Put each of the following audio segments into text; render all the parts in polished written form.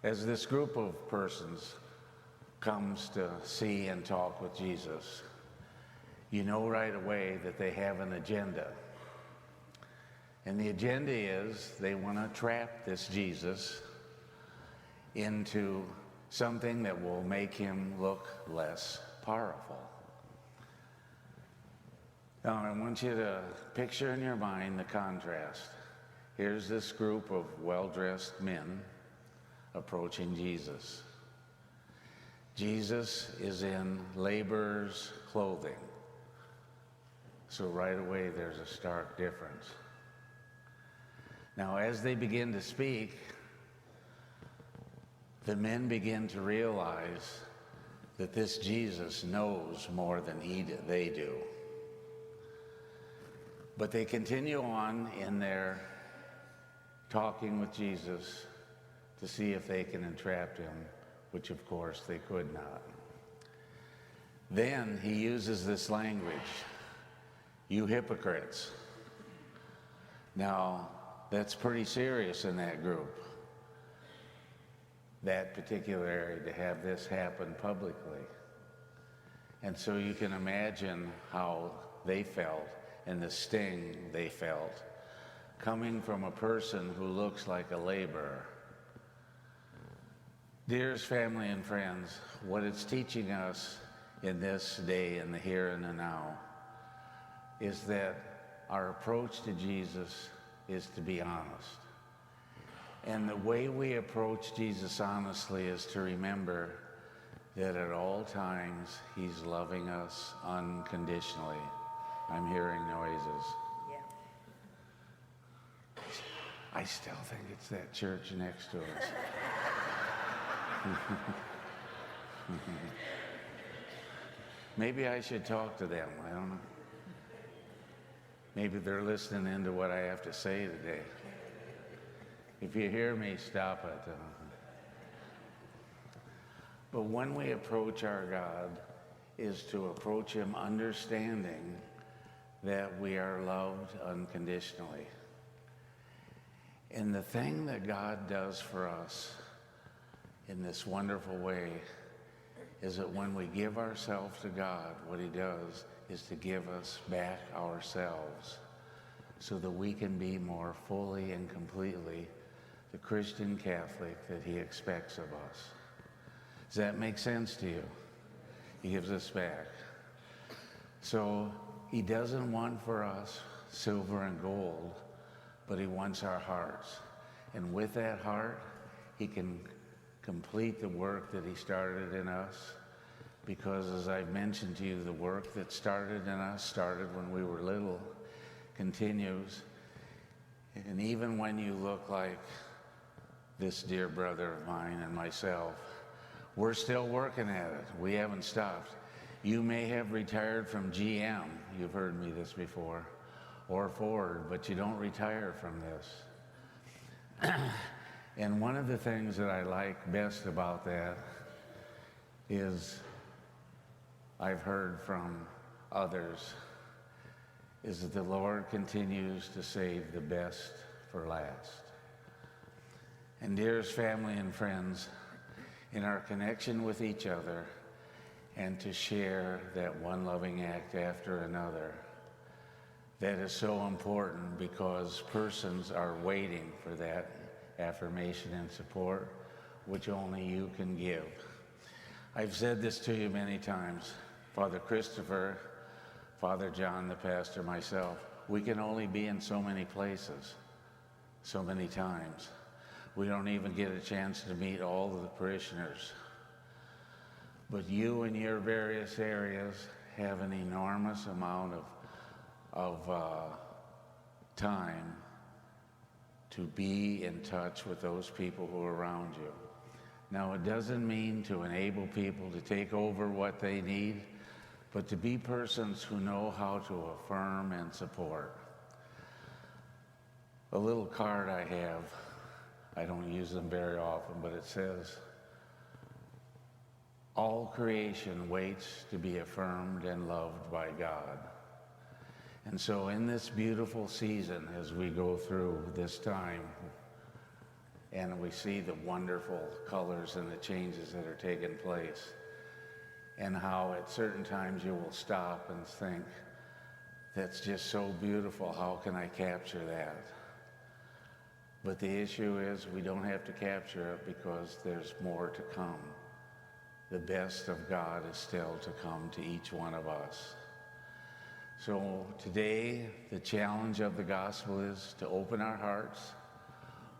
As this group of persons comes to see and talk with Jesus, you know right away that they have an agenda. And the agenda is they want to trap this Jesus into something that will make him look less powerful. Now, I want you to picture in your mind the contrast. Here's this group of well-dressed men approaching Jesus. Jesus is in laborer's clothing. So right away, there's a stark difference. Now, as they begin to speak, the men begin to realize that this Jesus knows more than they do. But they continue on in their talking with Jesus to see if they can entrap him, which of course they could not. Then he uses this language, "You hypocrites." Now, that's pretty serious in that group, that particular area, to have this happen publicly. And so you can imagine how they felt and the sting they felt coming from a person who looks like a laborer. Dearest family and friends, what it's teaching us in this day, in the here and the now, is that our approach to Jesus is to be honest. And the way we approach Jesus honestly is to remember that at all times he's loving us unconditionally. I'm hearing noises. Yeah. I still think it's that church next to us. Maybe I should talk to them. I don't know. Maybe they're listening into what I have to say today. If you hear me, stop it. But when we approach our God, is to approach him understanding that we are loved unconditionally. And the thing that God does for us in this wonderful way is that when we give ourselves to God, what he does is to give us back ourselves so that we can be more fully and completely the Christian Catholic that he expects of us. Does that make sense to you? He gives us back. So he doesn't want for us silver and gold, but he wants our hearts. And with that heart, he can complete the work that he started in us. Because as I've mentioned to you, the work that started in us started when we were little, continues. And even when you look like this dear brother of mine and myself, we're still working at it. We haven't stopped. You may have retired from GM, you've heard me this before, or Ford, but you don't retire from this. And one of the things that I like best about that is, I've heard from others, is that the Lord continues to save the best for last. And dearest family and friends, in our connection with each other and to share that one loving act after another, that is so important because persons are waiting for that affirmation and support, which only you can give. I've said this to you many times. Father Christopher, Father John, the pastor, myself, we can only be in so many places, so many times. We don't even get a chance to meet all of the parishioners. But you in your various areas have an enormous amount of time to be in touch with those people who are around you. Now, it doesn't mean to enable people to take over what they need, but to be persons who know how to affirm and support. A little card I have, I don't use them very often, but it says, "All creation waits to be affirmed and loved by God." And so in this beautiful season, as we go through this time and we see the wonderful colors and the changes that are taking place, and how at certain times you will stop and think, that's just so beautiful, how can I capture that? But the issue is we don't have to capture it because there's more to come. The best of God is still to come to each one of us. So today, the challenge of the gospel is to open our hearts.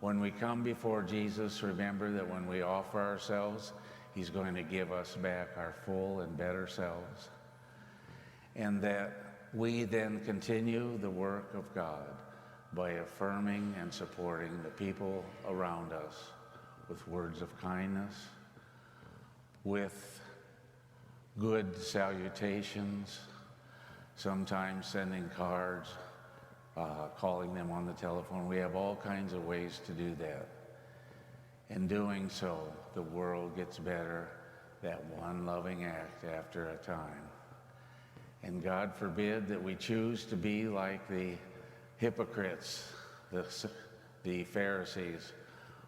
When we come before Jesus, remember that when we offer ourselves, he's going to give us back our full and better selves. And that we then continue the work of God by affirming and supporting the people around us with words of kindness, with good salutations, sometimes sending cards, calling them on the telephone. We have all kinds of ways to do that. In doing so, the world gets better, that one loving act after a time. And God forbid that we choose to be like the hypocrites, the Pharisees,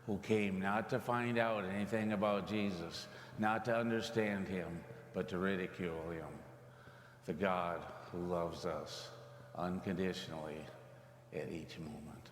who came not to find out anything about Jesus, not to understand him, but to ridicule him. The God who loves us unconditionally at each moment.